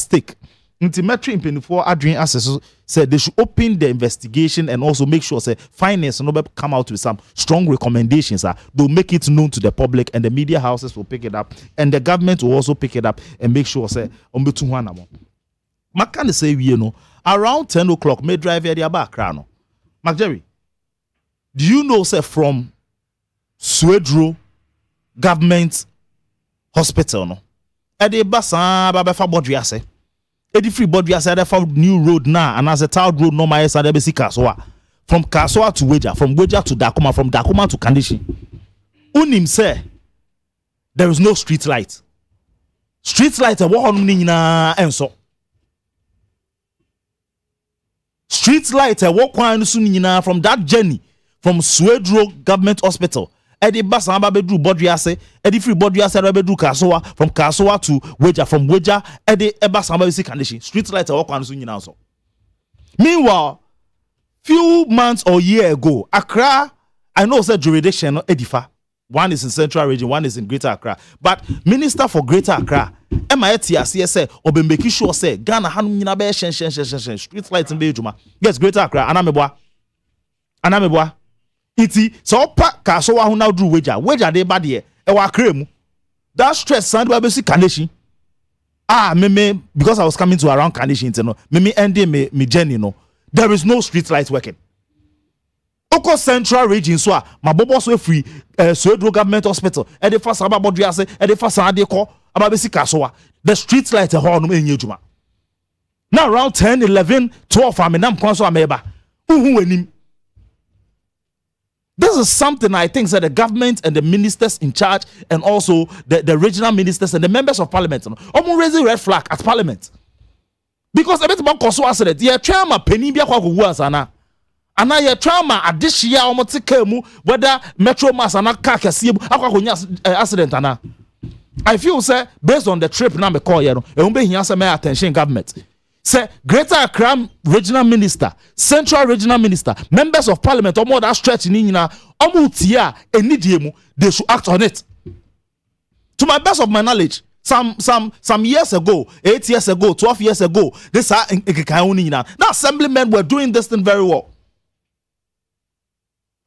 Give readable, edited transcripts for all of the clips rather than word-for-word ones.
stake. Intimetry in 24 Adrian assessors said they should open the investigation and also make sure say finance and come out with some strong recommendations. They'll make it known to the public and the media houses will pick it up and the government will also pick it up and make sure say Macan say around 10 o'clock may drive area back crano. Jerry, do you know say from Swedro government hospital no? Ede basa baba fa bodria say Edi free body as I found new road now, and as a town road no my side be Kasoa. From Kasoa to Weja, from Weja to Dakuma, from Dakuma to Kandishi. Unim say there is no street light. Street light na enso. Street light walk from that journey from Swedro Government Hospital. Edi basa bedru bodriase edi free bodriase bedru Kasoa from Kasoa to Weja from Weja edi basa be condition street light walk on so nyina so. Meanwhile, few months or year ago, Accra, I know said jurisdiction edifa. One is in Central Region, one is in Greater Accra. But Minister for Greater Accra, MITIA say obembeki sure say Ghana hanu nyina be shen street light in Bejuma. Yes, Greater Accra anameboa iti so pa Kasoa hu now drew Weja de ba de e wa kremu that stress sand we see condition me because I was coming to around condition no me ending me journey no there is no street light working Oko Central Region so mabobo so free Swedro Government Hospital e de fasa ababodua ase e de fasa ade ko ababesi Kasoa the street light ho no enye adwuma now around 10 11 12 am kwan so ameba uhu anim. This is something I think that the government and the ministers in charge and also the regional ministers and the members of parliament almost raising red flag at parliament. Because a bit about Kosovo said that yeah, trauma penny be ana ye trauma adishia almost whether metro mass and accident ana. I feel say based on the trip now me call here no attention government. Say Greater Accra regional minister, Central regional minister, members of parliament, or more that stretch in Nina, they should act on it. To my best of my knowledge, some years ago, 8 years ago, 12 years ago, this now assemblymen were doing this thing very well.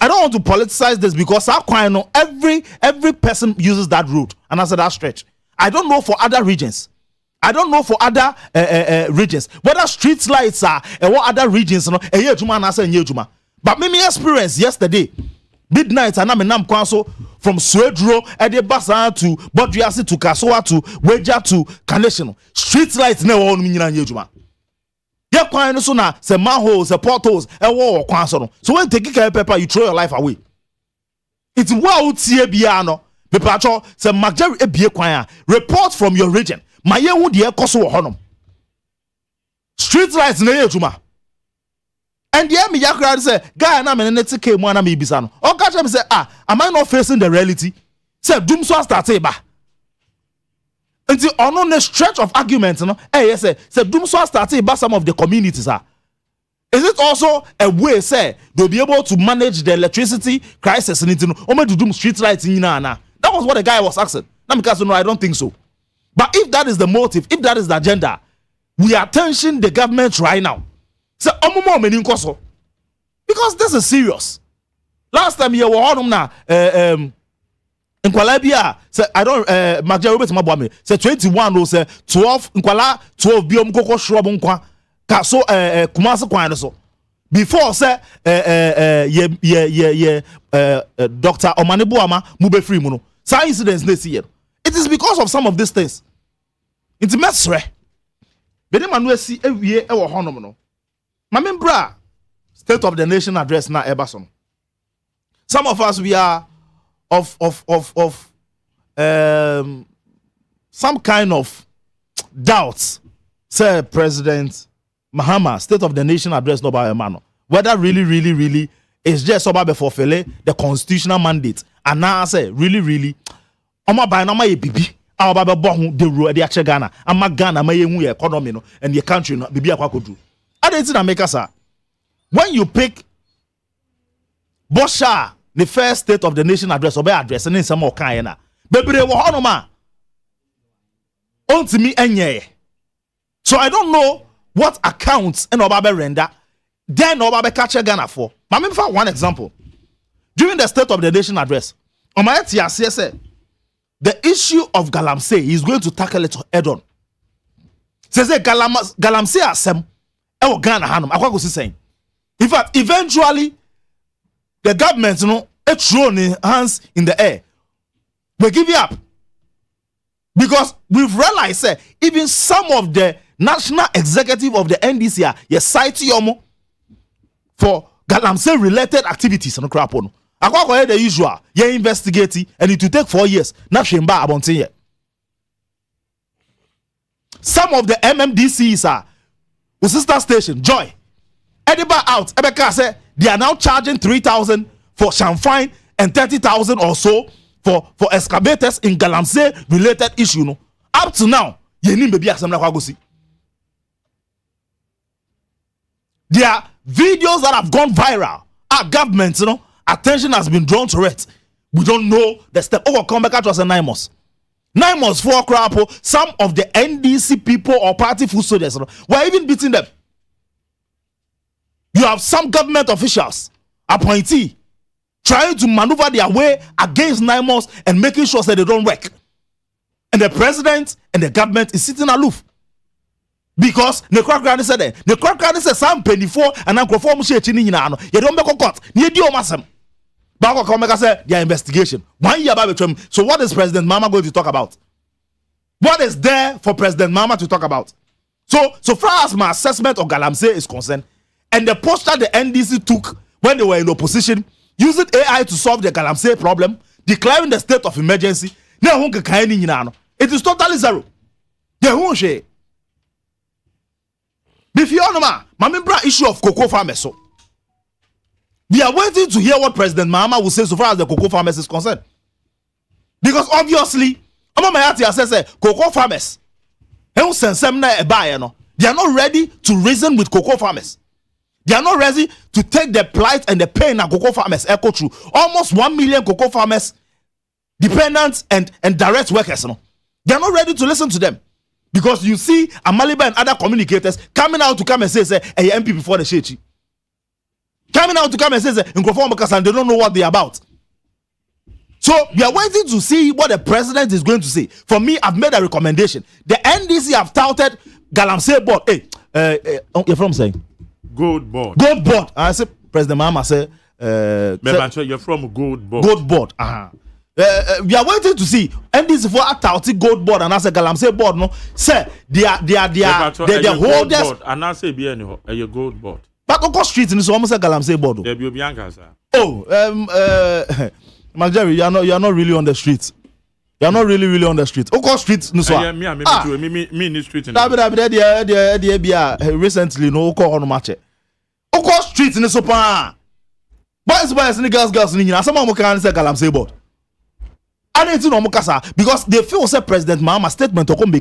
I don't want to politicize this because I know every person uses that route and I said that stretch. I don't know for other regions. I don't know for other regions whether street lights are and what other regions but me experience yesterday midnight and I'm council from Swedro Ede Basa to Bodriasi to Kasoa to Weja to Kaneshino street lights never on me nyejuma ya kwan so na se manholes se portals e wo kwan so no so when take care paper you throw your life away it's wow tie bia no me pacho se magjerry ebie kwan report from your region my yehu de ekoso wo honom street lights na yejuma and the me yakra say guy na me ne tike mu na me bisa no o ka tell me say am I not facing the reality say doom so start ba until on the stretch of argument no yes say doom so start ba some of the communities is it also a way say they'll be able to manage the electricity crisis in it no o me do doom street lights in na that was what the guy was asking na me no I don't think so. But if that is the motive, if that is the agenda, we are tensioning the government right now. So, because this is serious. Last time you were on na in Kwalabia, say I don't majority my boy say 21 or say 12 in Kwala 12 biom koko shrub nkwa kaso kumase kwan so. Before say Dr. Omanibuama mube free muno. Some incidents this year. It is because of some of these things. It's mesre. Bede manu si ewie e wo honom no. Mamembra State of the Nation address na ebason. Some of us we are of some kind of doubts. Say President Mahama State of the Nation address no ba emano. Whether really is just about before fulfill the constitutional mandate and now say really Oma by na ma ye bibi a ba bo ho de ru de ache Ghana ama Ghana ma ye hu economy no and the country no bibi akwa kodu adentin na make us when you pick Bosha the first State of the Nation address obe address ni nsem o kan na bebre wo ho no ma ontimi enye So I don't know what accounts and Obabe render. Then Obabe catch Ghana for. Let me for one example. During the State of the Nation address, Omayati said the issue of Galamsey is going to tackle it head on. Says Galamsey asem e Ghana hanum. Akwa go saying. In fact, eventually the government, thrown hands in the air. We give it up. Because we've realized even some of the national executive of the NDC are cite yomo for Galamsey related activities no crap on. Akwa the usual, ye investigate and it will take 4 years. Na shemba abontin ye. Some of the MMDCs are sister station Joy. Ediba out. Ebeka say they are now charging 3,000 for champagne and 30,000 or so for excavators in Galamsey related issue. No, up to now, ye ni baby asem na kwa go see. There are videos that have gone viral. Our government, attention has been drawn to it. We don't know the step. Oh, come back to us 9 months. 9 months for crap. Some of the NDC people or party food soldiers were even beating them. You have some government officials, appointee, trying to maneuver their way against 9 months and making sure that they don't work. And the president and the government is sitting aloof. Because the crack said some penny for and I'm conform shit in you don't make a cut. You do masam. Bako come say their investigation. 1 year about between. So what is President Mama going to talk about? What is there for President Mama to talk about? So far as my assessment of Galamsey is concerned, and the posture the NDC took when they were in opposition, using AI to solve the Galamsey problem, declaring the state of emergency, it is totally zero. Before my issue of cocoa farmers. We are waiting to hear what President Mahama will say so far as the cocoa farmers is concerned. Because obviously, cocoa farmers, they are not ready to reason with cocoa farmers. They are not ready to take the plight and the pain that cocoa farmers echo through. Almost 1 million cocoa farmers, dependents and direct workers. They are not ready to listen to them. Because you see Amaliba and other communicators coming out to come and say hey, MP before the Shechi. Coming out to come and say and they don't know what they're about. So we are waiting to see what the president is going to say. For me, I've made a recommendation. The NDC have touted Galamsey board. You're from saying? Gold board. Gold board. I said President Mahama say you're from gold board. Gold board. We are waiting to see NDC for a touted gold board and I say Galamsey board no say they are holders and I say be any a gold board. But Oko Street in so almost a Galamsey board. There be Bianca, sir. Jerry, you are not really on the streets. You are not really on the street. Oko Street no so. Me in the street. Recently no Oko on match. Oko Street no so pa. Boys and girls ni na some mo kan say Galamsey board. I didn't know Mukasa because they feel say President Mahama statement to come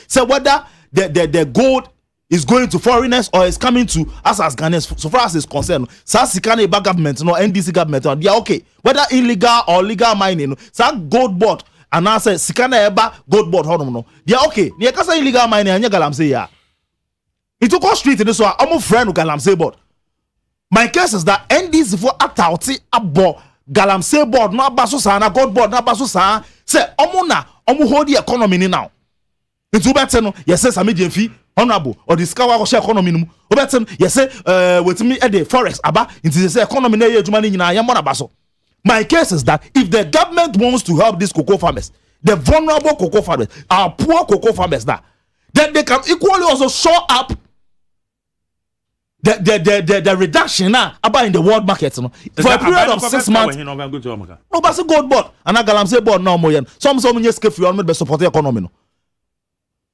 say whether the gold is going to foreigners or is coming to us as Ghanaians. So far as is concerned, Sasikane government, NDC government, they are okay. Whether illegal or legal mining, gold board and I say Sikana Eba gold board, they are okay. They are illegal mining and Galamsey ya. It took us street in this one. I'm a friend of Galamsey board. My case is that NDC for a tauti abo. Galamsey board no abaso sa na gold board no abaso sa say omo hold the economy ni now into better no yes say Samedi Mfi honorable or the scawa share economy no better yes say wetimi e the forex aba into say economy na adwuma ni nyina yam na abaso. My case is that if the government wants to help these cocoa farmers, the vulnerable cocoa farmers, our poor cocoa farmers now, then they can equally also show up the reduction about in the world market for a period of 6 months. No, but it's a gold board and I Galamsey board now more. Some just keep you on the support the economy. No?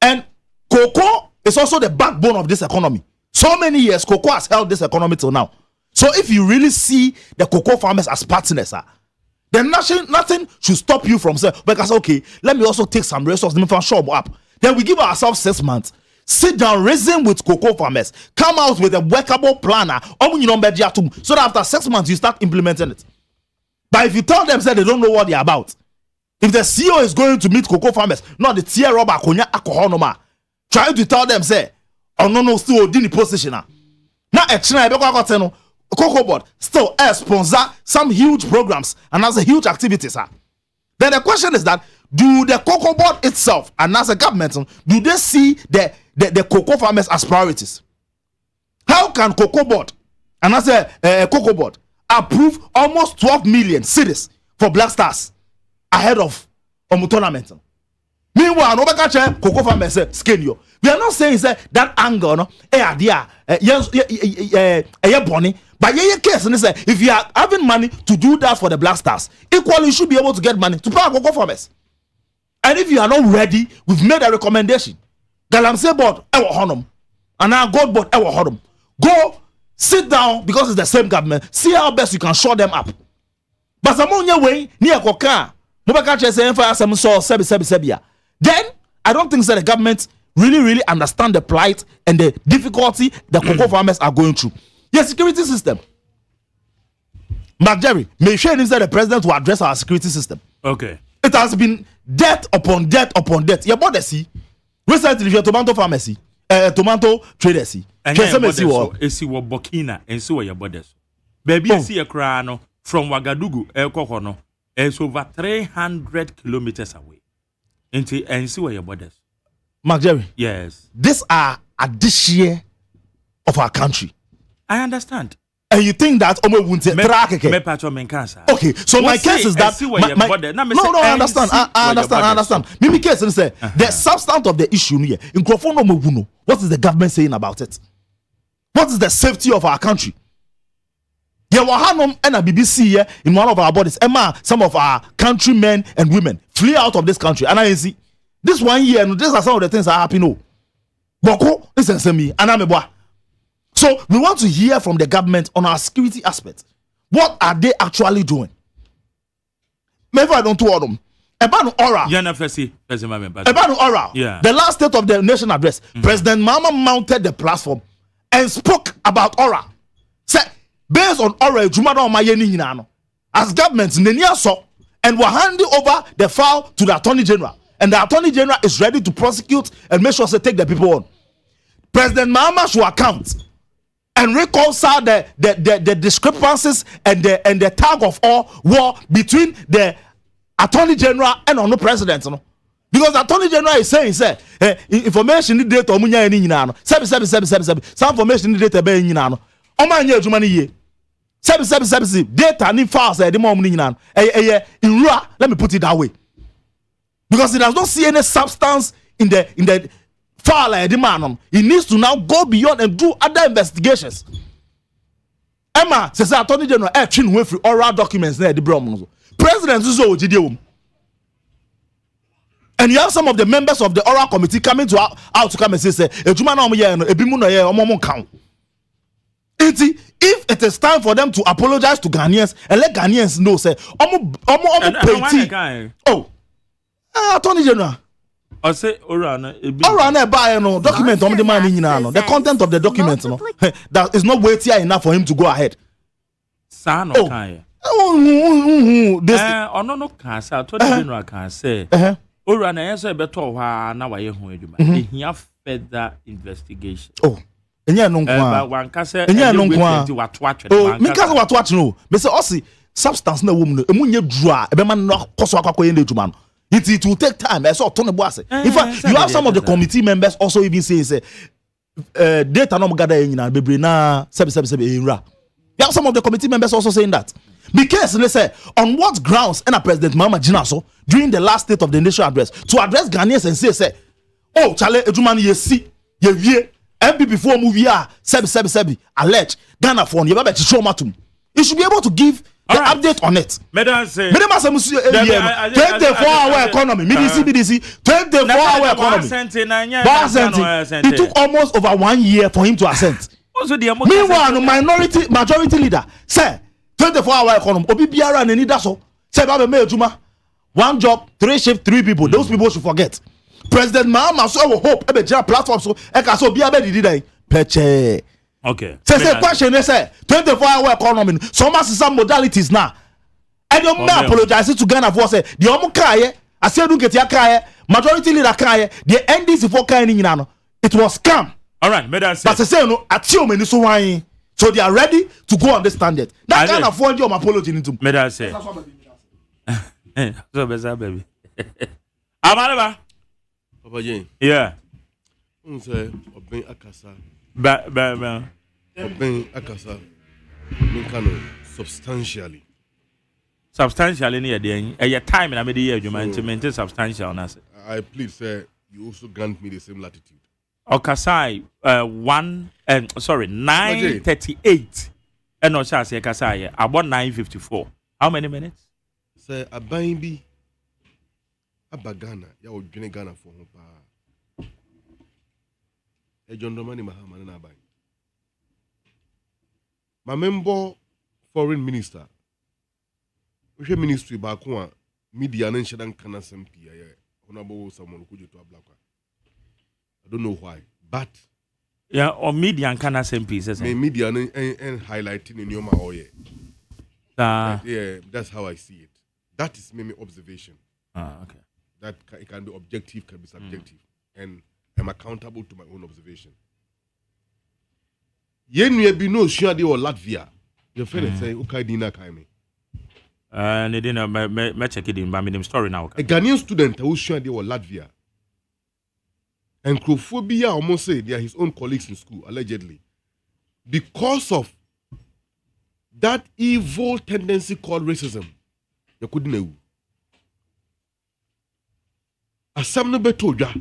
And cocoa is also the backbone of this economy. So many years cocoa has held this economy till now. So if you really see the cocoa farmers as partners, then nothing should stop you from saying because okay, let me also take some resources from shop up. Then we give ourselves 6 months. Sit down, reason with cocoa farmers, come out with a workable planner, so that after 6 months you start implementing it. But if you tell them say they don't know what they're about, if the CEO is going to meet cocoa farmers, not the tier robber konya alcohol no ma, trying to tell them say no still in the position now e china e be kwa kote no cocoa board still sponsor some huge programs and as a huge activities then the question is that do the cocoa board itself and as a government do they see the cocoa farmers as priorities? How can cocoa board and as a cocoa board approve almost 12 million cities for Black Stars ahead of tournament? Meanwhile, no catch cocoa farmers skin you. We are not saying that angle no bonny. But yeah, case and say if you are having money to do that for the Black Stars, equally you should be able to get money to pay cocoa farmers. And if you are not ready, we've made a recommendation. Galamsey board ever honum, and now gold board ever honum. Go sit down because it's the same government. See how best you can shore them up. But some on your way near Koka, Mubaka say for some saw sebi. Then I don't think that the government really understand the plight and the difficulty the cocoa farmers are going through. Yes, security system. Mark Jerry, may share inside the president to address our security system. Okay. It has been debt upon debt upon debt. Your body see. Recently, your tomato pharmacy, tomato trader see. And see what Burkina and so your borders. Baby, see a crown from Ouagadougou, El Cocono, is over 300 kilometers away. And see where your borders. Mark Jerry. Yes. These are a dish of our country. I understand. And you think that okay, so my case is that I understand. Maybe case is the substance of the issue here. In what is the government saying about it? What is the safety of our country? Yeah, Wahanum and a BBC here in one of our bodies. Emma, some of our countrymen and women flee out of this country. And I see this 1 year, and these are some of the things that happen. No, Boko, listen to me, and I'm a boy. So we want to hear from the government on our security aspect. What are they actually doing? Maybe I don't tell them. About oral. Yeah. The last State of the Nation address, President Mama mounted the platform and spoke about oral. Say based on oral, as government, and we're handing over the file to the Attorney General, and the Attorney General is ready to prosecute and make sure they take the people on. President Mama should account and reconcile the discrepancies and the tug of war between the Attorney General and on the president. No? Because the Attorney General is saying, information need data omunya ni nyina no. Some information need data be nyina no. Omanya adwuma ni ye. Data ni files e de mo nyina no. Inra, let me put it that way. Because he does not see any substance in the file the man. He needs to now go beyond and do other investigations. Emma says Attorney General chin way through oral documents there the brom. President is so and you have some of the members of the oral committee coming out to come and say if it is time for them to apologize to Ghanaians and let Ghanaians know say Attorney General I say Orana buy no document on the man in the content of the document no that is not weightier enough for him to go ahead. No cancer Attorney General can say Orana answer better na waye ho adwuma ehia further investigation. Enya no kwa one kase enya no kwa me kase wato atwe no me say osi substance na wo mu no emu nya duru a ebe man no koso akwa ye na adwuma no. It will take time. I saw Tony Boase. In fact, you have some of the committee members also even saying, data no gather in bebre na inra. You have some of the committee members also saying that. Because they say, on what grounds and President Mama Jinaso during the last State of the Nation address to address Ghanaians and say, oh, Chale Ejumani ye see, ye vie, MP before movie sebi alleged Ghana phone, you better show matum. You should be able to give the update on it. Madam say 24-hour economy. BDC 24-hour economy. It took almost over 1 year for him to assent. Meanwhile, majority leader say 24-hour economy. Obi biara and any daso. Say Baba Mejuma. 1 job, 3 shift, 3 people. Those people should forget. President Mahama so hope ebe jira platform so eka so biara be didi peche. Okay. Say question they say 24-hour economy. Some modalities now. And you may apologize to Ghana for say the omu kaye. I say don't get your kaye. Majority leader kaye. The NDC for kaye ni nano. It was scam. All right, medal But say no, at you many so why. So they are ready to go on the standard. That kind of form your apology into. Medal say. So beza baby. Amalaba. Papa Jane. Yeah. Say obin akasa. Ba. Obin akasa. Minkano substantially. Substantially near the a time I made the year you maintain substantial. I plead, sir, you also grant me the same latitude. Okasai 9:38. And no chance Kasai about 9:54. How many minutes? Sir, a baby Abagana, ya would Ghana for home. A John Domani Mahama and Abai. My member foreign minister, which ministry back one media and Shadan Kana SMP, honorable someone who to a black. I don't know why, but yeah, or media and Kana SMP says media and highlighting in your mouth. Yeah, that's how I see it. That is my observation. Okay. That it can be objective, can be subjective, and I'm accountable to my own observation. Yen you be no sure they or Latvia. Your friend say, okay, Dina Kaime. And they didn't check it in my name story now. A Ghanaian student who sure they were Latvia. And Crophobia almost say they are his own colleagues in school, allegedly. Because of that evil tendency called racism. You couldn't know. Asamno Betoja,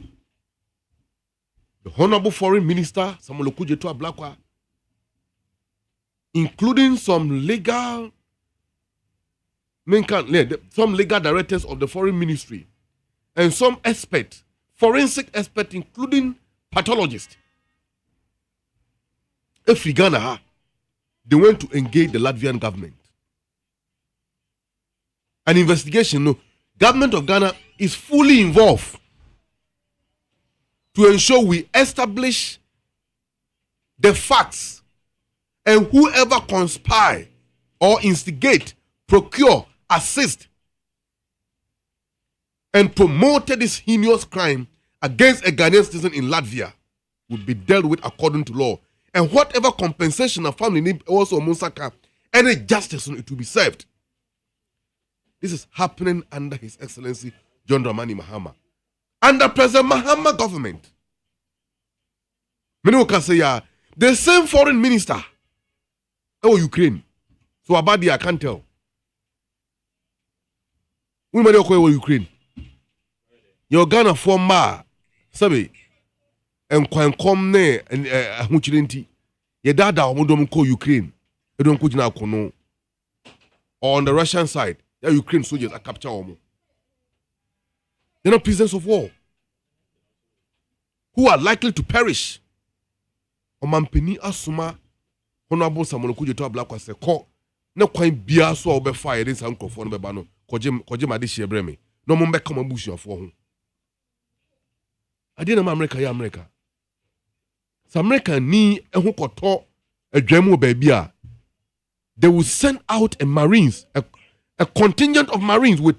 the Honorable Foreign Minister, Samuel Okujeto Ablakwa, including some legal directors of the foreign ministry and some experts, forensic experts, including pathologists. If Ghana, they went to engage the Latvian government. An investigation, no, government of Ghana is fully involved to ensure we establish the facts and whoever conspire or instigate, procure, assist, and promoted this heinous crime against a Ghanaian citizen in Latvia will be dealt with according to law. And whatever compensation a family need also Monsaka, any justice it will be served. This is happening under His Excellency John Dramani Mahama. Under President Mahama government. Many can say, the same foreign minister of Ukraine. So about I can't tell. We may go Ukraine. Your Ghana former sabi and come ne and Huchilenti. Your dada won't call Ukraine. You don't put kono. Or on the Russian side. The Ukraine soldiers are captured. They're not prisoners of war who are likely to perish. Omampeni asuma honorable Samuel Okujeto Ablakwa se ko na kwan bia so obe fire den san krofo no beba no koje made hye breme no mo mbeka ma busuafo ho ade na America ya America sa America ni ehu koto adwamu ba bia they will send out a marines a contingent of marines with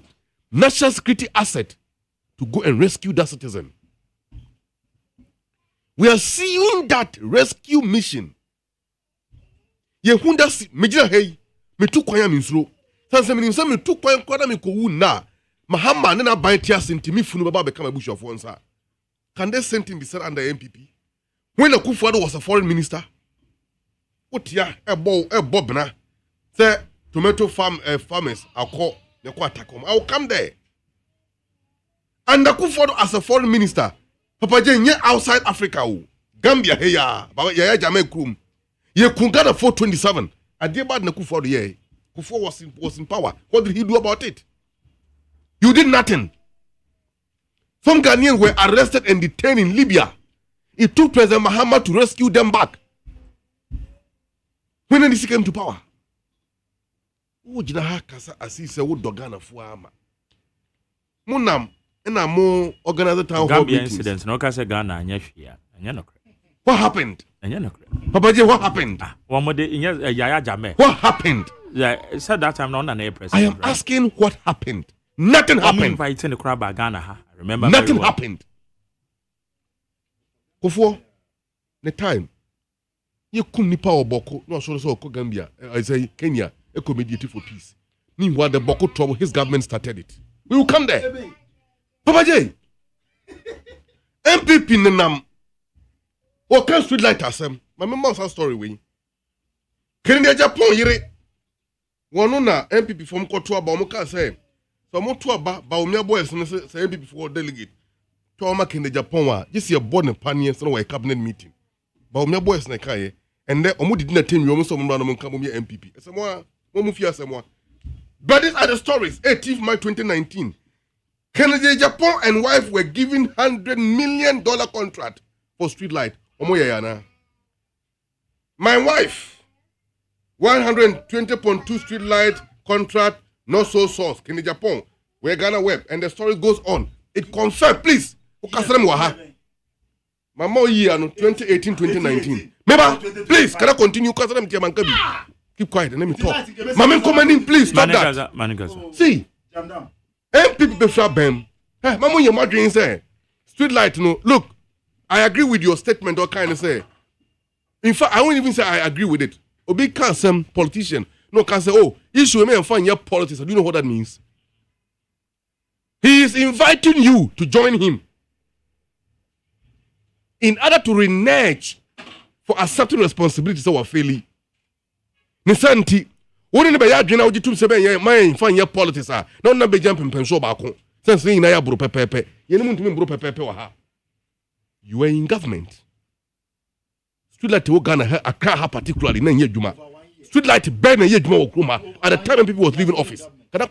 national security asset to go and rescue that citizen. We are seeing that rescue mission. Ye hunda si mejina hey me tu kwanya minsuro. Sanse me tu kwanya kwada me ko wu na Mahama na ban tia sentimi funu baba be kama bushofo nsa. Can this sentence be said under MPP? When Akufo-Addo was a foreign minister, what ya e bob na say tomato farmers are called the Quatacom. I will come there. And Akufo-Addo as a foreign minister, Papa Jane, outside Africa, Gambia, hey, but yeah, Jamaica, Krum, ye Kungana 427. I did bad Akufo-Addo, yeah. Kufo was in power. What did he do about it? You did nothing. Some Ghanaians were arrested and detained in Libya. It took President Mahama to rescue them back. When NDC came to power. Wo jina ha kasa asise wo dogana fuama. Munam ena mo organize town hall Gambia incident no kasa Ghana anya hwia. Anya no kre. What happened? Anya no kre. Papa J, what happened? One more day Yaya Jame. What happened? Yeah, said that time not an president. I am asking what happened. Nothing happened. Inviting the crowd by Ghana. Remember nothing happened. Kufo, the time you kum nipa oboko no so Gambia I say Kenya a comedian for peace. Meanwhile the Boko trouble his government started it. We will come there. Papa J MPP nenam o kan street light asem my member sa story we Kenya Japan yire wono na MPP from koto aba mo ka say so mo to aba ba o me boys no say MPP for delegate to o ma Kenya Japan wa this year born in panier so we cabinet meeting ba o me boys na kai and then o mo didi na temi o mo so mo na mo kan mo MPP asemo mo fi asemo but these are the stories 18th March 2019 Kennedy Japan and wife were given $100 million contract for street light. My wife, 120.2 street light contract, not so source. Kennedy Japan, where Ghana web, and the story goes on. It confirmed, please. My mom year 2018-2019. Remember, please, can I continue? Keep quiet and let me talk. Mama commenting, please stop that. See. MPP Befra Bem. Hey, Mama, your mother say street light. No, look, I agree with your statement. Or kind of say, in fact, I won't even say I agree with it. Obi can some politician no can say, oh, issue may find your politics. Do you know what that means? He is inviting you to join him in order to renege for accepting responsibilities of our failure. Nisanti. Wouldn't be adwena ogitum se ben man fan ye politics ah no na be jump penso ba ko sense yin na ya bro pepepe ye ne muntumi bro pepepe wa ha you are in government street light wo Ghana ha Accra ha particularly na ye adwuma street light burn na ye adwuma wo kroma at the time when people was leaving office. Can I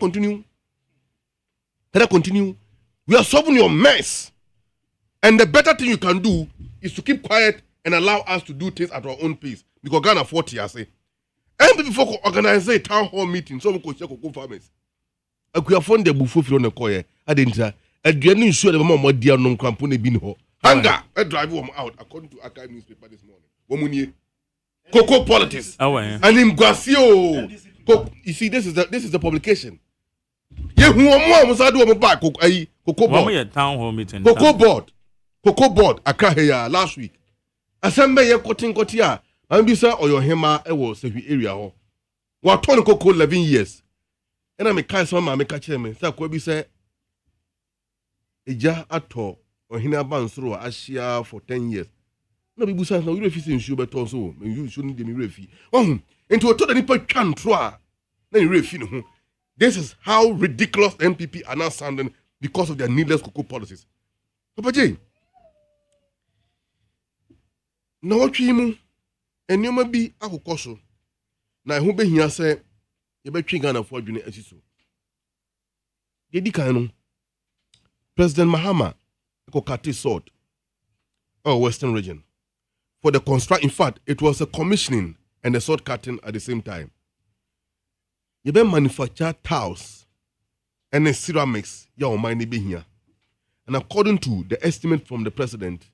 continue? We are solving your mess, and the better thing you can do is to keep quiet and allow us to do things at our own pace because Ghana 40 I say MPP before organize a town hall meeting, so we could check on farmers. I could have found the buffalo on the coyer. I didn't say, I didn't ensure the mama dear non crampone bin ho. Hunger, I drive them out according to Akai newspaper this morning. Womunye. Cocoa politics. And in Guasio. You see, this is the publication. Yeah, who am I do on back? Cocoa board. Town hall meeting. Cocoa board. Accra here last week. Assembly ye kotia. And be sir or your hema was a area ho. What turn cocoa 11 years. And I make some mamma make a chairman. So could be say Eja ato or hina bansro Asia for 10 years. No be busa no refi in shoe but also you shouldn't give me refi. Into a total nipper can try. Then refi no. This is how ridiculous MPP are now sounding because of their needless cocoa policies. Papa J. No what you and you may be a cocoso. Now, who be here say, you bet Ghana for Junior Esiso. Yedikano President Mahama Kokati sought our Western region for the construct. In fact, it was a commissioning and a sword cutting at the same time. You be manufacture tiles and a ceramics, your money be here. And according to the estimate from the president,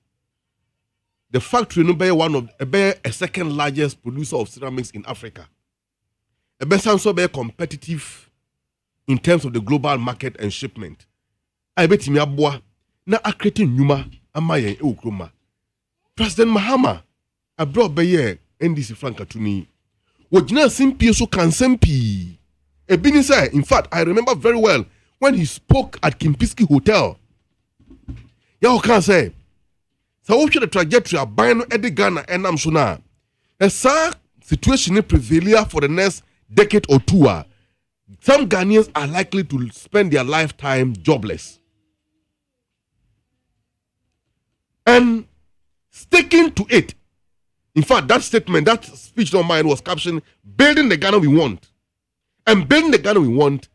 the factory no be one of a second largest producer of ceramics in Africa. A best also be competitive in terms of the global market and shipment. I bet me aboa na akrete nyuma amaye e okroma. President Mahama abro be ye NDC Frank Atuni. Wojina simpi so kan simpi. E bini say, in fact, I remember very well when he spoke at Kimpiski Hotel. Ya can say so what should the trajectory of buying Eddie Ghana and Namsuna? A situation prevail for the next decade or two. Some Ghanaians are likely to spend their lifetime jobless. And sticking to it. In fact, that statement, that speech of mine was captioned, building the Ghana we want. And building the Ghana we want,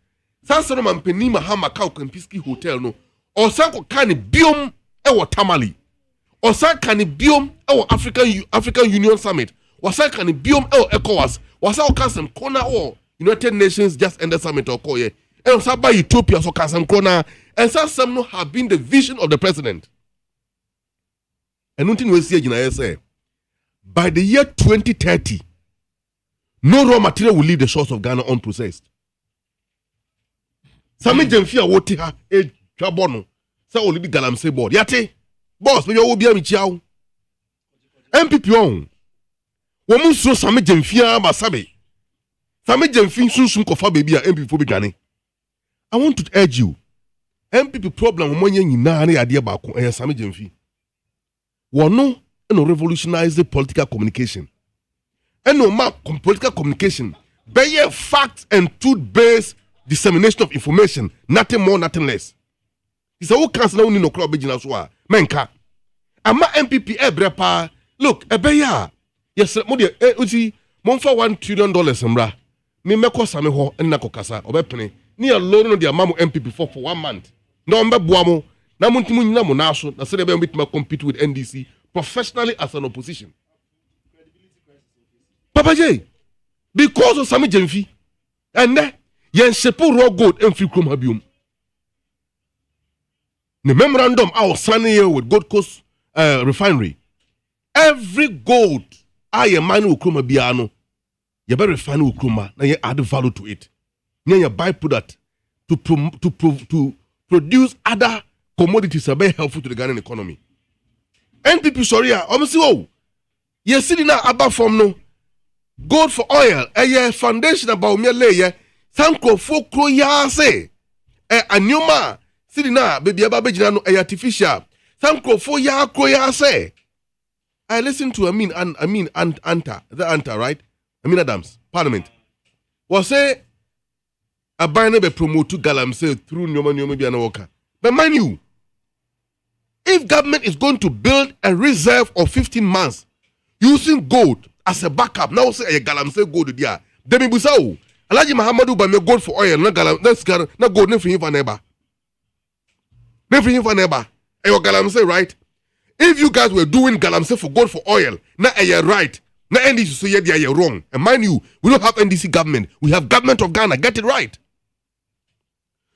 Sansanom and Penny Mahama Kau Kimpiski Hotel no, or Sanko Kani Biom Ewa Tamale. Or some can biome our African Union Summit. Or some can biome our ECOWAS. Or some can some corner or United Nations just end the summit or call ye. And some by Utopia so can some corner. And some no have been the vision of the president. And nothing we see in say by the year 2030, no raw material will leave the shores of Ghana unprocessed. Sami Jemfia woti ha e twabono. Sa olibi galamsey board. Yate. Boss, but you will be a child. MPP on woman so same jemfia masabe same jemfin sunsun kofa baby a MPP fo bedwane. I want to urge you MPP problem woman nyina na ade ba ko same jemfi wono no revolutionize the political communication and no ma political communication be facts and truth-based dissemination of information, nothing more, nothing less. It's a who can't know no crowd begin as well. Menka. Ama MPP ebrepa. Look, ebeya. Yes, modi uti monfa $1 trillion mbra. Me meko same ho na kokasa obepene. Ni alone no dia mamu MPP for 1 month. No mbe boamo. Na muntimu nyina mo na so na se be mbit compete with NDC professionally as an opposition. Papa J, because of Sami Jemfi, and then yen shepu raw gold and free chrome habium. The memorandum I was signing here with Gold Coast refinery. Every gold I am mining with chrome biano. You better refine with chroma, now you add value to it. Then you byproduct to produce other commodities that are very helpful to the Ghanaian economy. NPP sorry, I'm saying, oh, you see now about from no. Gold for oil, a foundation about me layer, Sanko for Kroya say, a new ma, Sidina, baby ababejano, a artificial, Sanko for ya Kroya say. I listen to Anta, right? Adams, Parliament. Was say a banner be promote to Galamsey through Nyoman maybe an worker. But mind you, if government is going to build a reserve of 15 months using gold as a backup, now say a galamsey gold there. Demi Busau, Alaji Mahamadou by me gold for oil, no galam, no gold, no for him for neighbor. No for him for neighbor. Ayo galamsey, right? If you guys were doing galamsey for gold for oil, now you're right. Now NDC say yeah, you're wrong. And mind you, we don't have NDC government. We have government of Ghana. Get it right.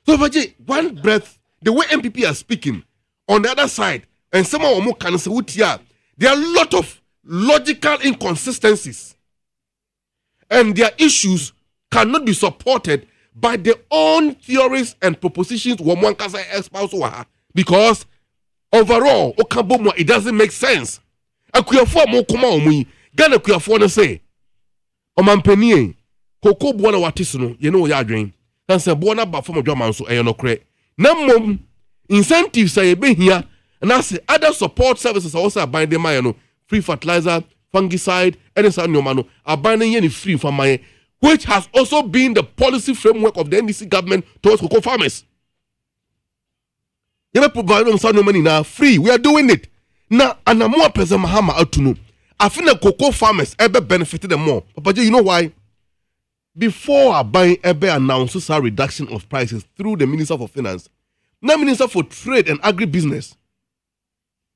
So, Vaji, one breath, the way MPP are speaking, on the other side, and some of them can say, there are a lot of logical inconsistencies, and their issues cannot be supported by their own theories and propositions. Because overall, it doesn't make sense. Ghana kuyafo say, Omampenie, Koko Buana Watisno, you know what you're doing. And say, Buana Bafom German, so I no cre. Nam incentives say be here, and I say other support services are also buying them, you know, free fertilizer, fungicide, and so on, are buying any free from my, which has also been the policy framework of the NDC government towards cocoa farmers. You may provide them some money now, free. We are doing it. Now, and I'm more present Mahama out to know. I feel the cocoa farmers ever benefited them more. But you know why? Before I buy ever announces a reduction of prices through the Minister for Finance, now Minister for Trade and Agribusiness,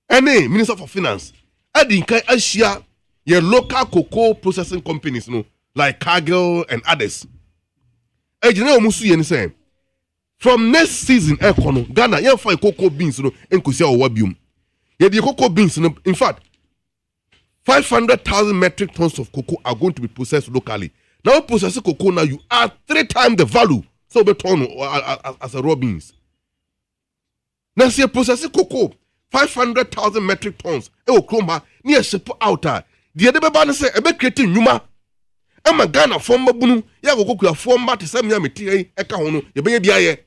and Minister for Finance, I think I share your local cocoa processing companies, you know, like Cargill and others. From next season, Ghana, you find cocoa beans, you know, in Kusia or Wabium. The cocoa beans, you know, in fact, 500,000 metric tons of cocoa are going to be processed locally. Now, processing cocoa now, you add 3 times the value. So, be torn as a raw beans. Now, see, processing cocoa, 500,000 metric tons. Kroma near ship out. The other banner say, "Ebe creating Numa." I'm a Ghana from Babunu. Ya go cook your form, but some yamity, Ekahono, your baby aye.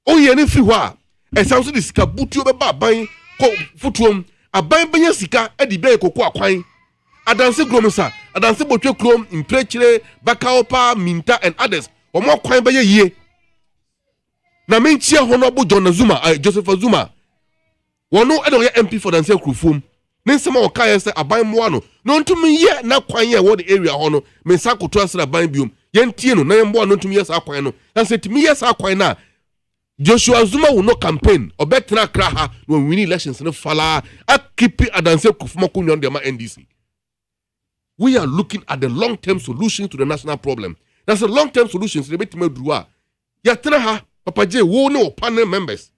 Oh, ye any free wa. And sounds this kabutu buying footroom. A buying Benyasika at the bay cocoa quine. A dancing gromisa, a dancing bottle chrome in Prechile, Bakaopa, Minta, and others, or more quine by a year. Na main chair honorable John Zuma, Joseph Zuma. One no other MP for dancing crufum. Then some of Kaya say, I buy Moano. No to me yet, now quine what the area honor, Mensako trust a buying bium. Yen Tino, no more no to me, yes, Aquino. And said to me, yes, Aquina. Joshua Zuma will not campaign or better kraha when we need elections in the fala. I keep it at dancing Kufmakun on the NDC. We are looking at the long-term solution to the national problem. That's a long-term solution to the Betimel Drua. Yatraha, Papa J, Wono, panel members,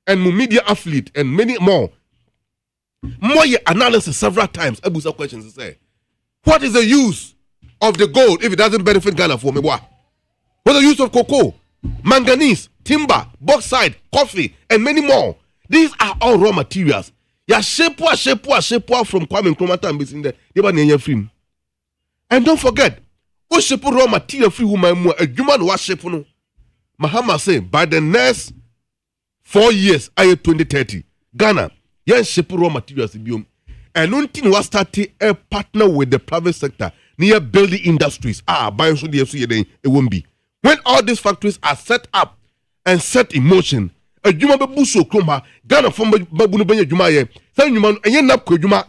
and media affiliate, and many more. More analysis several times. Abusa questions to say, what is the use of the gold if it doesn't benefit Ghana for me? What is the use of cocoa, manganese, timber, bauxite, coffee, and many more? These are all raw materials. Ya shape from Kwame Nkrumah time in there. They ba na free. And don't forget, o shape raw material free woman mu adwuma no wa shape no. Mahama say by the next 4 years, aye 2030, Ghana, yan shape raw materials biom. And until we start a partner with the private sector near building industries. By so it won't be. When all these factories are set up and set in motion, a juma buso kroma, Ghana from Babunu Benya Jumaye, San Human and Yenap Kujuma,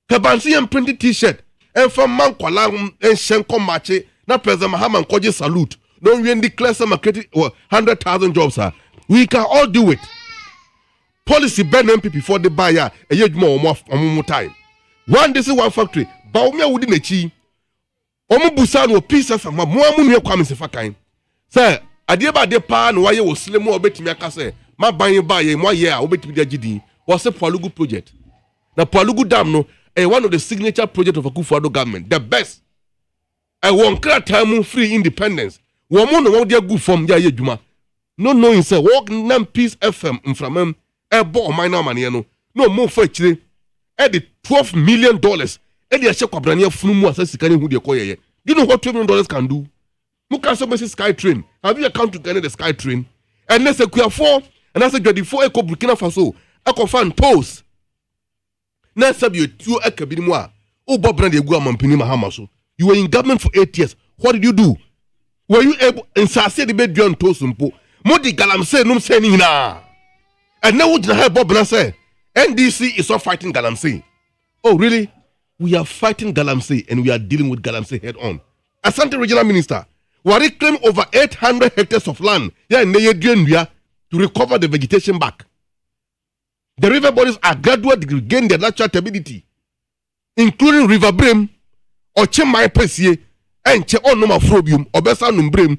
Kabansi and printed t-shirt, and from Mankwala and Shenko Mache, not President Mahaman Koji salute. Don't we declare some 100,000 jobs, sir. We can all do it. Policy ban MPP before they buy a year more time. One this is one factory. Baumia within a chi. Omubusan will pieces of my more coming if I can. Sir, I did about the pan why you was slim or bet me a case. My buying by a more year, I'll bet me the GD was a Palugu project. The Palugu Dam no one of the signature project of a Kufuado government. The best. I won't crack time free independence. One more no dear good from Yaya Juma. No knowing sir, walk Nam Peace FM in from him. Ebo minor money no more for actually at the $12 million at the check of Brania Fumu as a who they call ye. You know what $12 million can do? Muka so Sky Train. Have you account to Ghana the Sky Train? And let's say we are 4 and that's a 24 echo Burkina Faso. I can find post. Now sub you 2 echo binwa. Oh Bob Brandy Guamampini Mahamaso. You were in government for 8 years. What did you do? Were you able and say the bed John Tosumpo? Modi Galamse num saying na. And now what have Bob say? NDC is not fighting Galamsey. Oh, really? We are fighting Galamsey and we are dealing with Galamsey head on. Asante Regional Minister, we claim over 800 hectares of land here in Nigeria to recover the vegetation back. The river bodies are gradually regain their natural stability, including River Brim, or Chemai Pesie, and Che Onoma Frobium, or Bessa Numbrim,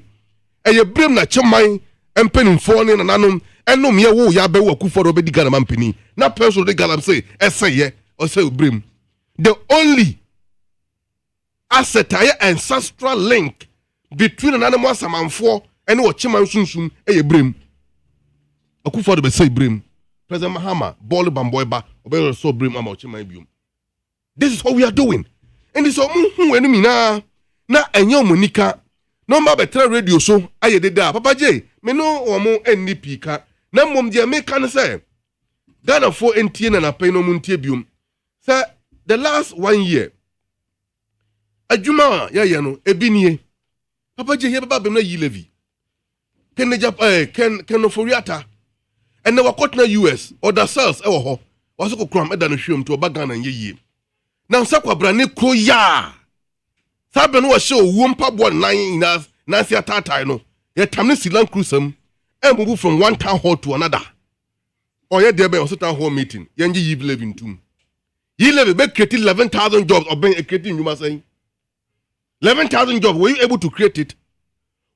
and your Brim na Chemai, and Peninforn and Anum. And no mere wo ya be wo ku for obedi Ghana mampini na person de Ghana say essay or say brim the only asset ancestral link between an animal samanfo and what chiman sunsun e brim akufo de say brim President Mahama ball bamboyba obe so brim ama chiman bium. This is what we are doing and this hu enumi na enyo monika no ma betra radio so aye de da Papa J me no omo NDP ka na mom dia me kan say Ghana for NTN na pay no muntie biom say the last 1 year adwuma ya no ebinie Papa J ye baba bem na yi levy ken no foriata and na wakot na US or the cells e wo ho waso ko kram e da no hwem to oba Ghana ye na nsa kwabra ne kro ya sabe no wo hye owo mpabo nan na sia tatai no ye tamne silan crusam and move from one town hall to another. Or yet there be a town hall meeting. Yanji Yiv living too. Ye live be creating 11,000 jobs or being creating, you must say. 11,000 jobs, were you able to create it?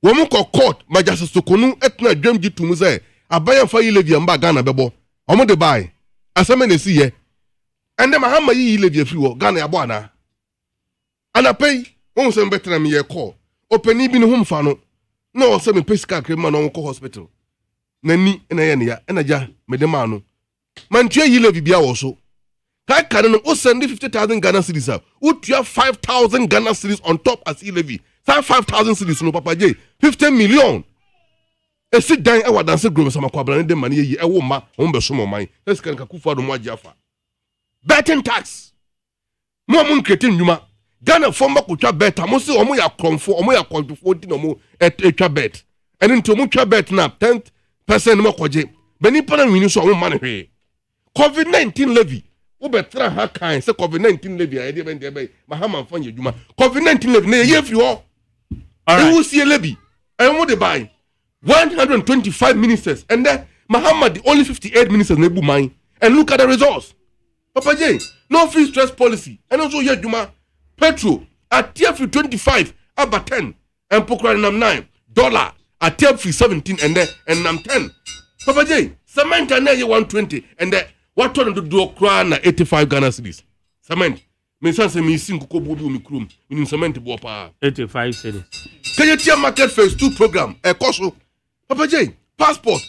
Woman called court, my justice Sokonu etna dream ji to Muse. I buy and for you live your Ghana bebo. Omo de buy. As some men see ye. And then Mahama ye live your free Ghana abwana. And I pay one some better than me a call. Open even home fano. No, some pesca crema no hospital. Nani na ya na ja medemano mantua yi levi bia wo so ka ka no o send 50,000 Ghana cedis o tua 5,000 Ghana cedis on top as e levi 5,000 cedis no Papa J 50 million e sit down e wa dance group sama kwabra ne de mane yi e wo ma o mbe so mo man let's can ka kufa do mo agiafa betting tax mo mun kretin nyuma Ghana former kutwa bet amosi omo ya kromfo omo ya kwantofo di no mo etwa bet ene nto mo twa bet na 10% mo koje beni pana wini so omo man hwe COVID-19 levy wo betra ha kan se COVID-19 levy a de ben de be Mahama mfa nyadwuma COVID-19 levy na ye fi ho e wo sie levy e mo de buy 125 ministers and then Mahama the only 58 ministers na bu man and look at the results. Papa J no free stress policy and also yadwuma petrol at TF 25 about 10 and pokra nam 9 dollar at TF 17 and then and nam 10. Papa J cement na ye 120 and then what turn to do okra na 85 Ghana cedis. Cement me sanse me sin ko bobi o mi krum me cement bo pa 85 cedis. Can you tell market phase 2 program e koso Papa J passport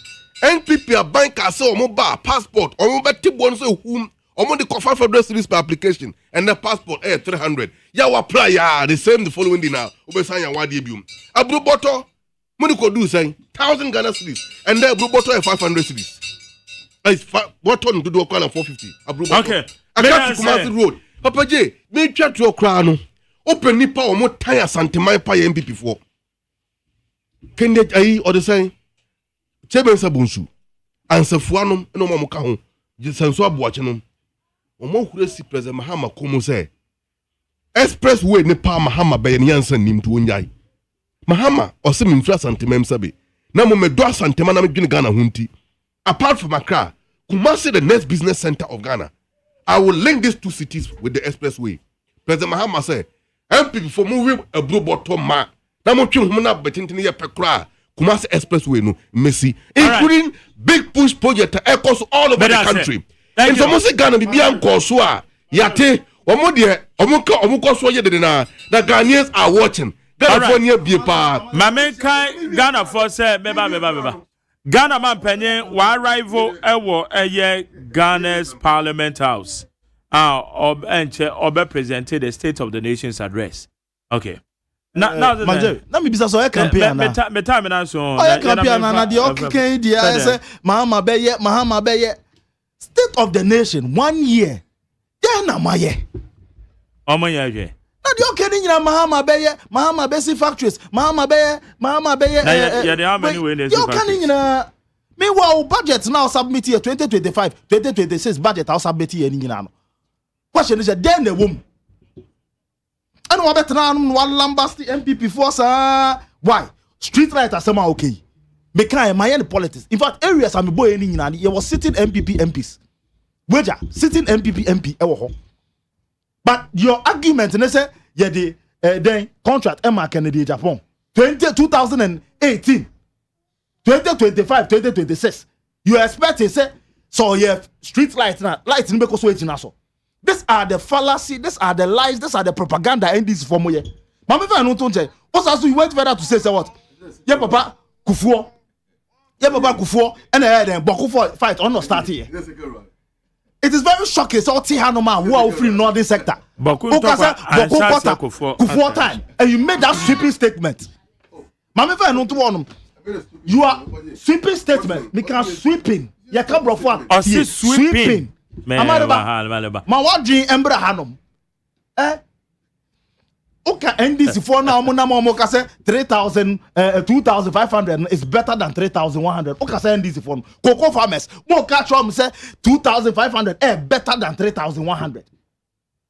NPP a bank say omo ba passport omo be tibon say whom omo the 500 cedis per application and the passport 300 ya wa apply ya the same the following day now obe san ya wade bium abru boto money ko do say 1000 Ghana cedis and then abru boto 500 cedis is what on do kwa na 450 abru boto okay akati Kumasi road papa J me twa to kra no open nipa omo tan asanteman pa ya MPP for kende ayi or the say chebe sabunsu ansafuanom eno mo ka ho jisanso aboachenom omo hure si president Mahama komo say expressway ne pa Mahama be ne yansa nim to onyai Mahama ose me mfra santemam sabe na mo medo asantema na medwene Ghana hunti apart from Accra Kumasi the next business center of Ghana I will link these two cities with the expressway president Mahama say MPP for moving a blue bottom ma na mo twe ho na betintini ye pekra Kumasi expressway no Messi including right. Big push project across all over the country and so most Ghana bibia nko so a yate omo de omo ko so ye de na the Ghanaians are watching California be pa mame kai Ghana for say beba Ghana man penye wa arrival ewo eye Ghana's Parliament House obe presented the State of the Nation's address okay now me bisa so e campaign na me time na so o campaign na the okay dia say Mahama beye State of the Nation 1 year ya na maye omo ya je na the okay ni Mahama besi factories Mahama beye ya dey how many way dey factories me wa budget now submit here 2025 2026 budget I submit here ni nyina no question is then the womb and what better now one lambasti MPP for sir why street light asema okay me can my any politics in fact areas am boy any nyina you was sitting MPP MPs wager sitting MPP MP e wo ho but your argument ne say ye the then contract Emma Kennedy Japan 2018 2025 2026 you expect say so you have street light now light no be so ejina so. These are the fallacy, these are the lies, these are the propaganda in this form here. Mama fa no tonje. What's also you went further to say what? Yeah papa Kufuor. Yeah papa Kufuor and then Bokufo fight on not start here. It is very shocking so Tihanoma who are free northern sector. Kufuor time and you made that sweeping statement. Mama fa no to you are sweeping statement because sweeping. You can't bro for sweeping. Ma what dream embra hanom okay NDC for now mo ka say 3,000 2,500 is better than 3,100 okay say NDC for cocoa farmers mo ka try say 2,500 better than 3,100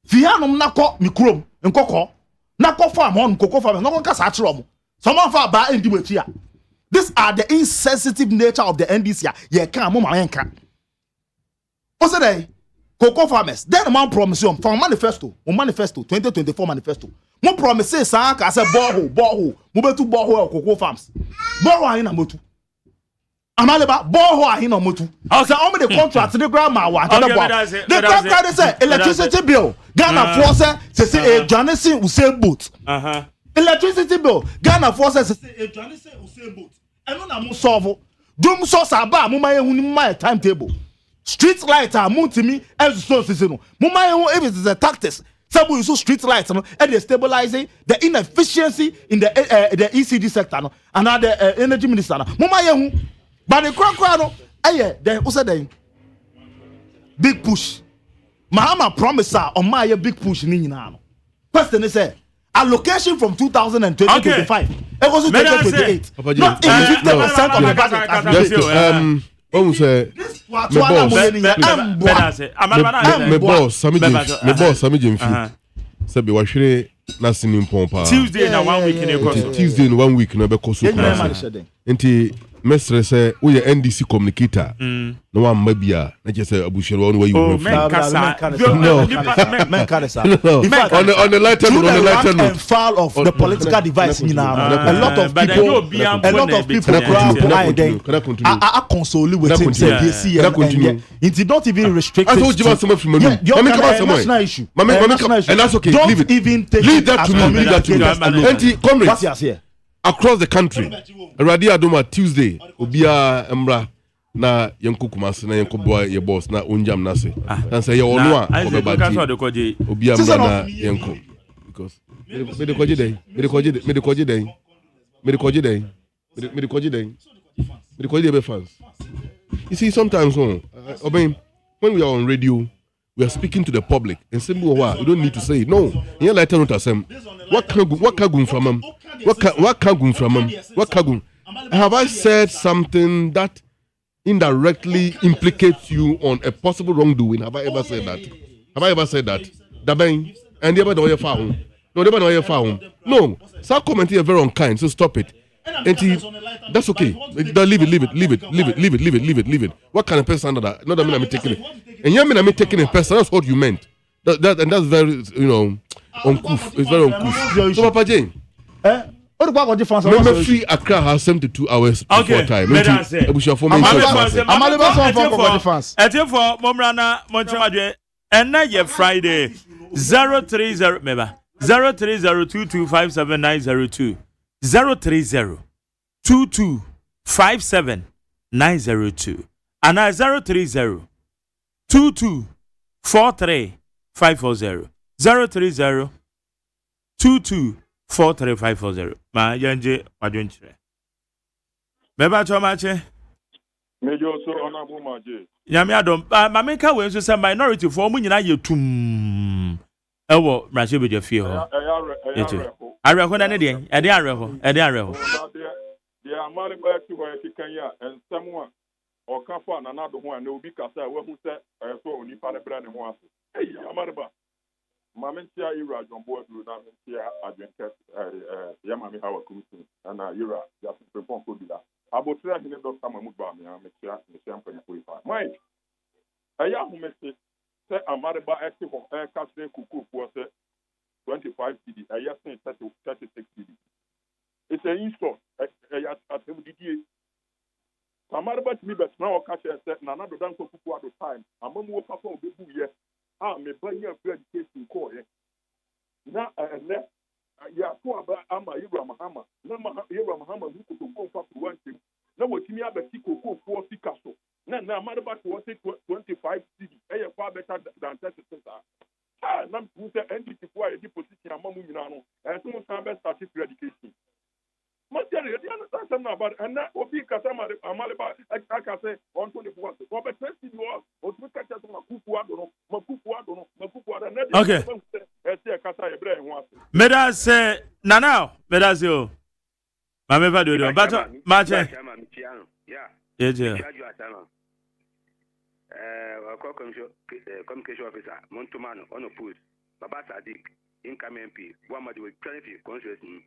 fi hanom na ko mikrom nkoko na ko farm on cocoa farmers no ka sa try mo someone for ba ndi wetia. These are the insensitive nature of the NDC ye kan mo ma yenka. What's that? Cocoa farmers. Then man promise you from manifesto 2024 manifesto. Mo promise sa ka say borehole. Mo betu borehole cocoa farms. Borehole ahin na motu. Amaleba borehole ahin na motu. Say how many contracts the grandma wa. The contract say electricity bill. Ghana force say a Johnson Usain Bolt. Electricity bill. Ghana force say a Johnson Usain Bolt. Eno na mo solve. Dum so sa ba mo ma ehun my timetable. Street light are multimi as so no. Muma if it is a tactics. Some use street lights and they stabilizing the inefficiency in the ECD sector no and the energy minister no. Muma but the crowd no then who said then big push. Mahama promise on my big push ni nyina no. Question is allocation from 2025. It was 2028. Not even 50% of the budget. On say me boss Sami Jimfi say be wahwere na sinim pompa Tuesday na 1 week in Ekoso Tuesday in 1 week na be koso enti mestre say we NDC communicator no one mabia na je say abushero on where you no on the lighter note file of the political device a lot of people are console with him say they see it don't even restrict it. I told you about some of national issue and that's okay. Don't even take leave that to me anti comrades here across the country. Radia Adoma Tuesday Obia Embra na yenko kumase na yenko boy ye boss na unjam na se dan say ye onu a obebati obi amra na yenko because me de koji dey be fans. You see, sometimes when we are on radio, we are speaking to the public and say, you don't need to say it. No, you like to tell what can go from him? What can go from him? Have I said something that indirectly implicates you on a possible wrongdoing? Have I ever said that? Dabeng, and the other way found. No, the other way found. No, some comment here very unkind, so stop it. And that's okay. Leave it. What kind of person is that? Not that I'm taking it. And you mean I'm taking it person? That's what you meant. And that's very, uncouth. It's very uncouth. So, Papa Jane. Remember, free Accra has 72 hours before time. I'm for Momrana Monchamadre, and now you Friday 030. Remember 03022579002 03022579002 and now 03022435540 03022435540. Ma yanje madwenchire beba chomache Major so honorable maje nyame adom ma menka we so say minority for mu nyina yetum ewo mrahye beje fie ho arehọ na ne de ede arehọ de amare ba ti ho kikan ya ensem a okafa na nado ho na obi kasa we hu se so oni pa ne bra ne ho aso amare ba Mamentia Ira John Boy do na mentia adventure ya mami hawa kumisi na Ira ya prepon ko bila abotra hine doctor Mahmud ba me mentia mpan ko ifa mai aya hu mesi se amare ba eti ho ka se kuku ko se 25 cd aya se 36 cd it's an install aya atem didie amare ba timi bet na o ka se na do dan ko kuku ado time amamu wo papa obebu ye me banya education ko ye na ne ya ko aba ama Ibrahim Mahama na Ibrahim Mahama hu ko ko fa ko wanti na wotimi abati ko fo sika so na amade ba ko 25 cd e fa better than 36 na hu se NDC fo a di position amamu nyina no so mo san be start education Material, you understand about and that will be Kasama Amaliba, I say, on 24 hours. But 20 years, or to catch us on Makupu, okay. Medas Nana, Medas you. Mamma do it, but Martin. Yeah. Communication officer, Montumano, on a post, Baba Sadik, incoming MP, one of the 20 constituency.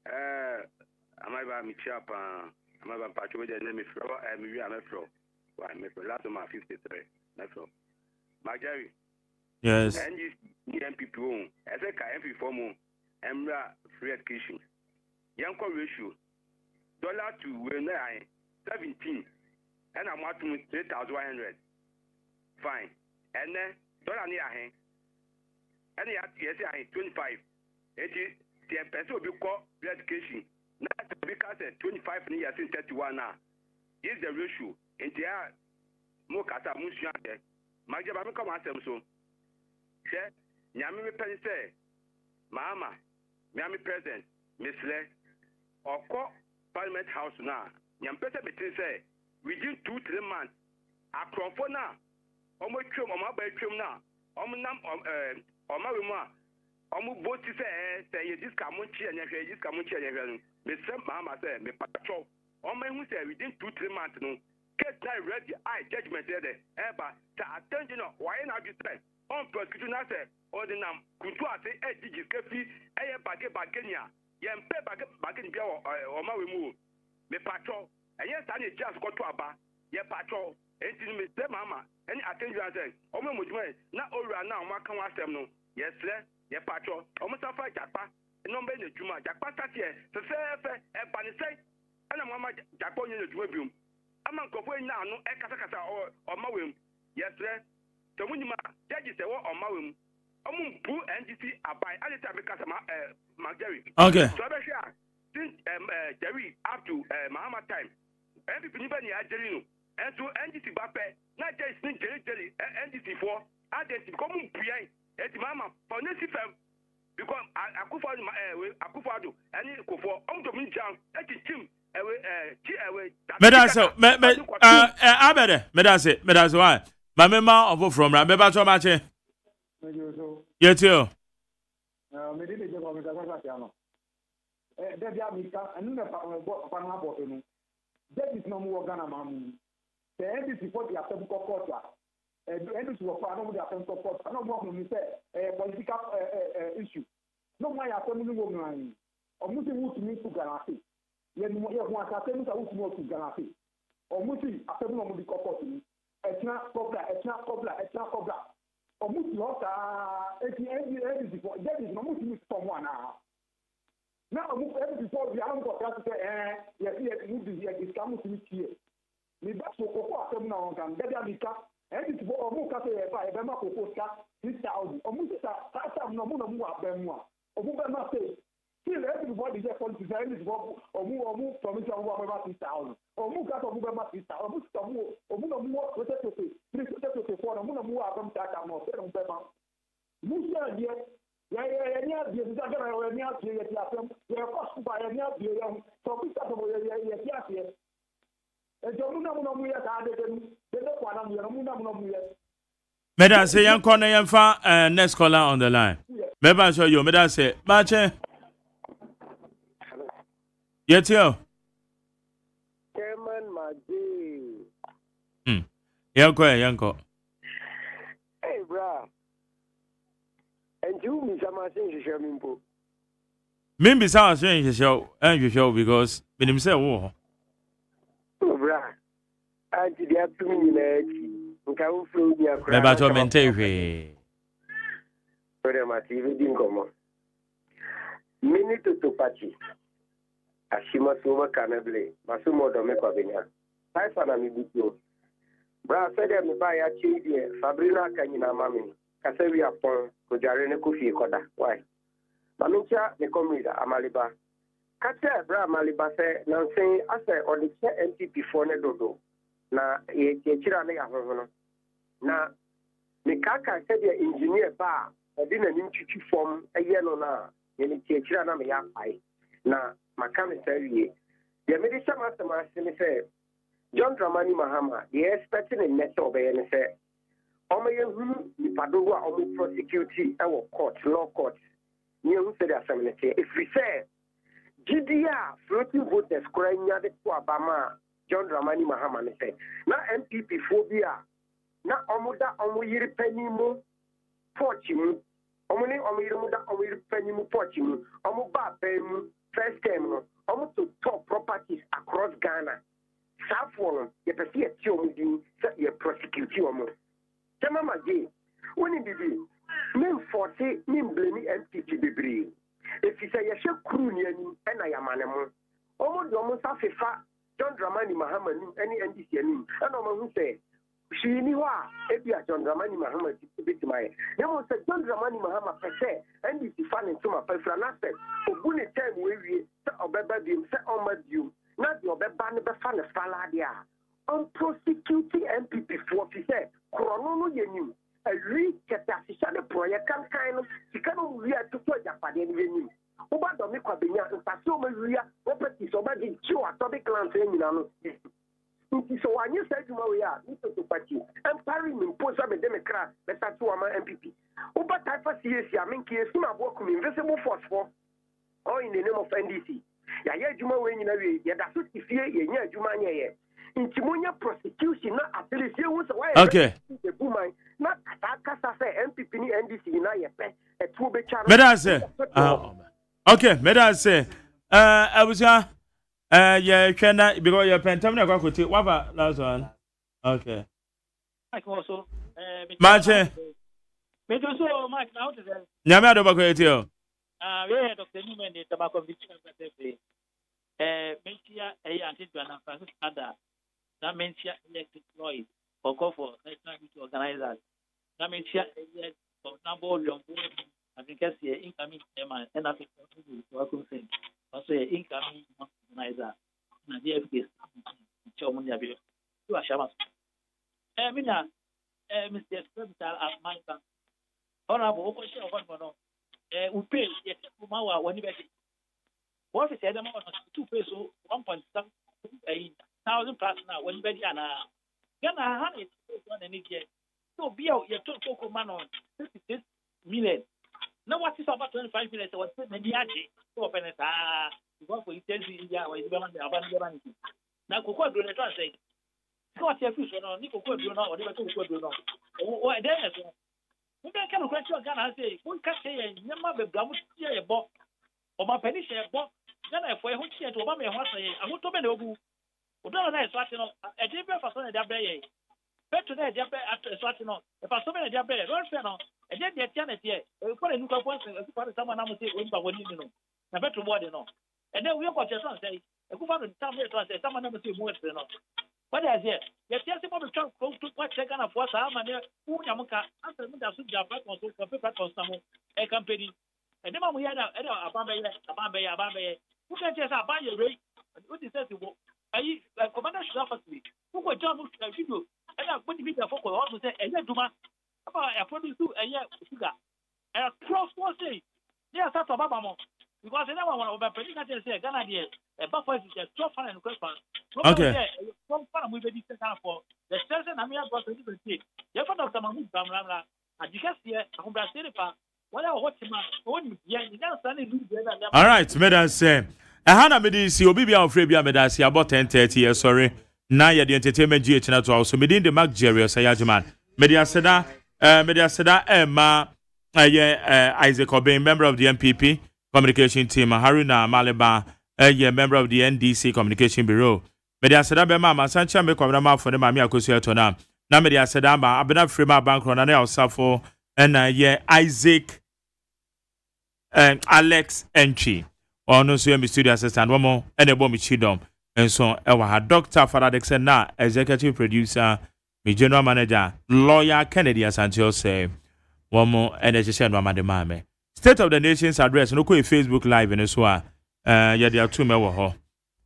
Amaba Michapa, Amaba Patrol, and let me throw a metro. Why, Metro Latoma 53 metro. Marjorie. Yes. And you MP room, as a MP form, Emra free education. Yanko ratio $2 to 17, and I'm out to 3,100. Fine. And then dollar near him. And yes, I 25. The person will be called education. Now, because 25 years in 31 now is the ratio. And they are more cata Musiante. My job, I'm coming to so. Say, Yami Penny say, Mama, Miami President, Miss Le, or call Parliament House now. Yam Peter Betty say, within 2-3 months, I come for now. Almost trim on my bedroom now. Omu boti say this kamunchi and this kamunchi and me sem mama say me patrol omo hu say within 2-3 months no case na ready I judgment there eba ta attention why na be say on prosecution na say ordinam kuntu ase edigi kefi eye bagenia ye mpe bageni bia o ma we mu me patrol eye sa na just go to aba ye patrol enti me sem mama any attention say omo mojuma na owura na o ma kan wasem no yes le ye patro almost afa japa number na juma japa tatie se e bani sei ana mama japa onye na juma bium ama nkofo nya anu e kasa o mawem yes le to munima judge se wo o mawem omu bu NDC abai ani ta be kasa ma Jerry okay so be sure since Jerry up to Mahama time every people ni Jerry no and so NDC Bape, not just jelly, NDC for others come behind at Mama for Nancy Fam because Akufado and Kofo on the Minjam at the gym. Medase, abede, medase why? My member of from Rameba so much. Yet you. That is no more Ghana Mamu. The NDC for the Assembly Quarter. And the NDC was part of the Assembly Quarter. I don't want to say a political issue. No, my Assembly woman. Or Musi would meet to Ganasi. When you want Assembly to move to Ganasi. Or Musi Assembly of the Quarter. It's not Cobra. Or Musi Hota, that is no Musi from one hour. Now, before we haven't got that to say, yes, move this year, it's coming to me here. We back to Coco, I'm now on Gadia, and it's for Muka, by Bema Coco, 6,000, or Musa, no more than one. Or Muka must say, still everybody just wants to say, or move from each other about 6,000, or Muka or Muka 6,000, or Muka more, with it to say, 3 4, or Muka more, I'm talking about, Musa, yes. Medase say young corner yan next caller on the line. Maybe show you Medase. Mache. Yet you. Chairman Maji. Yanko. Hey, bro. And you, Mr. Martin, Shamimpo. Maybe someone saying his show and you show because when himself war. Oh, bra. And the afternoon, can flow near crowd. Maybe to maintain. But my TV didn't come on. Minute to Pachi. Ashima Suma Canable, Masumo Domeko Vina. I found a video. Bra said, I'm by a chief, Fabrina Canina Mammy. Kasevi upon Kujarene Kufi Koda. Why? Mamincha, the comrade, Amaliba. Kata Bra Maliba say, Nancy, I say, or the NTP for Nedodo. Na ye chirane ya hono. Na the Kaka said the engineer bar, I didn't intuitive form a yellow na, ye chirana me yapai. Na Makami say, the medicine master say, John Dramani Mahama, the expecting a net of a say. Omayen ni padowa omu prosecute our court, law court. You said assembly. If we say GDR floating voters crying at the Obama, John Dramani Mahama say, na MPP phobia, na omuda omu yiri penimu, porchimu, omuni omu yiri penimu porchimu, omu ba pemu, first time, omu to top properties across Ghana. South ye pesi a tiomudi, ye prosecute omu. Mama J, when it be, men 40, men blame MPP degree. If you say, Yasha Krunian, and I am animal, almost Safifa, John Dramani Muhammad, any NDC, and I'm who say, she knew if you are John Dramani Muhammad, to be my. There was a John Dramani Muhammad per se, and this is fun in some of an aspect. For good time, we set a baby, set on my view, not your baby, fan of Faladia. On prosecuting MPP 40 said, Chrono Yenim, a read Catasician project can kind of, she cannot react to Japan and Yenim. Oba Domico Bina and Pasoma Ria, properties over the Joe Atomic Land. So when you said to Maria, Mr. Tupachi, and Paris impose a Democrat, the Tatuama MPP. Oba Typhus Yesia, Minky, Sima Bokum, invisible force for, or in the name of NDC. Yaya Juma when you know, Yada 50 years, Jumania. In Timonia prosecution, not at least you was away. Okay. The woman, not Kasa MPP NDC in a 2-bit channel. Medase. Okay, Medase. I was yeah, can because your pentamina got what about last one? Okay. Mike also. Mache. But also, Mike, now to the. Nyama do bakweto. We Dr. Newman, the tobacco victim, Mentia, a anti-Ghana Francis Ada. That means she elected Lloyd or go for national organizers. That means she elected for number of young women. I think that's the incoming chairman and I think welcome thing. Also, incoming organizer. Nadia is Chomunia. to ashama mina Mr. President of my bank honorable okoshi of one no we pay yet mawa wani be what is the amount of 2 peso 1.7 plus now when be ana Ghana had it on any year so be out your total man on 56 million. Now what is about 25 million? So what's the mediaji? So open it. Because for India or Iran, now Coco do not say. What if you know Nico do not or never do not? Or then we can question Ghana say, who can say a number of Blamus a box or my penny share box? Then I for a whole share to Obama and I want to be no good. Udana na Swatino, a different person at Dabre. Better than Japan after Swatino. If I saw a Japan, don't say no. And then the channel here, we put a new point as far as someone else say, when you know. I bet to what you know. And then we got your son say, if we found some here to say, someone else say more than enough. What is it? Yes, yes, people try to what second of what's our man, who Yamuka, answer me that Japan or so for some a company. And then we had a Abambe, who can just buy your rate. What is that? Commander Shaffi, who got John video, and I put the video for all to say, and then Duma, about a 42 a year sugar. And cross was say, yes, that's a Babamo, because I never want to open say, Ghana, a buffer is just 12 and question. Okay. From far with the distance for the session, I mean, about the different. Therefore, Dr. Mahmoud Bamla, and you can see it, I'm going to say, what I watch him, all right, madam say. Hana medisi obi bia ofre bia medasi about 10:30 sorry na ye the entertainment GH na to also medin the Mark Jerry OSEI AGYEMAN media Emma Isaac Obeng, member of the MPP communication team, Haruna Maleba member of the NDC communication bureau. Media seda be mama sancha me kwamra for the mami akosu etona na media seda ma abena frema bank run na osafo na ye Isaac and Alex Entry. Ono so yemi studio assistant womo ene bo mi chidom enso ewa ha Dr. Faradek na executive producer mi general manager lawyer Kennedy Asantio say womo ene chese no amade mame State of the Nation's address no ko Facebook live ne so a ye dia tu me wo ho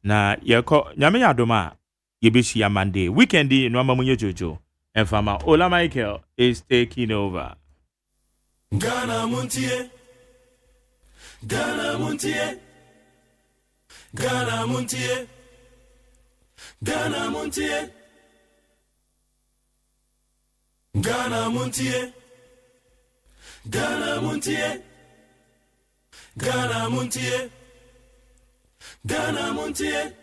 na ye ko nyame yadoma ye be shia Monday weekend no amamunye jojo enfama Ola Michael is taking over. Ghana Montie Ghana Montie Ghana Montie Ghana Montie Ghana Montie Ghana Montie Ghana Montie Ghana Montie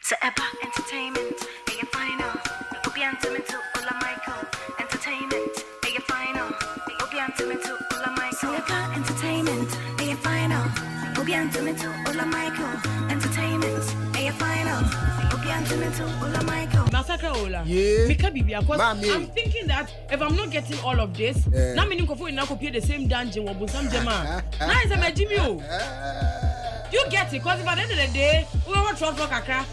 Forever entertainment, and your final. Obianto to Ola Michael. Entertainment, and your final. Obianto to Ola Michael. Forever entertainment, and your final. Obianto to Ola Michael. Entertainment, and your final. Obianto to Ola Michael. Massacre Ola. Yeah. Because I'm thinking that if I'm not getting all of this, now meaning go for the same dungeon or some jama. Now is a Jimmy. You get it, because if at the end of the day, we want to talk Accra.